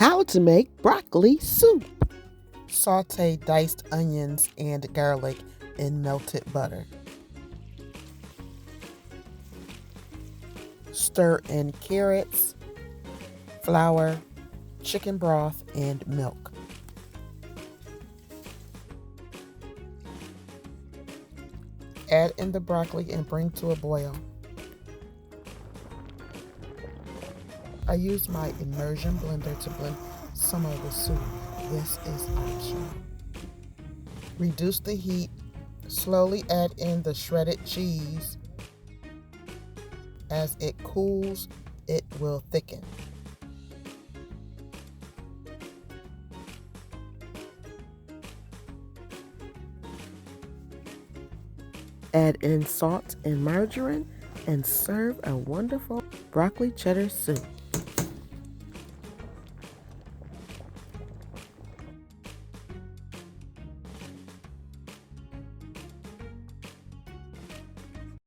How to make broccoli soup. Saute diced onions and garlic in melted butter. Stir in carrots, flour, chicken broth, and milk. Add in the broccoli and bring to a boil. I used my immersion blender to blend some of the soup. This is optional. Reduce the heat. Slowly add in the shredded cheese. As it cools, it will thicken. Add in salt and margarine and serve a wonderful broccoli cheddar soup.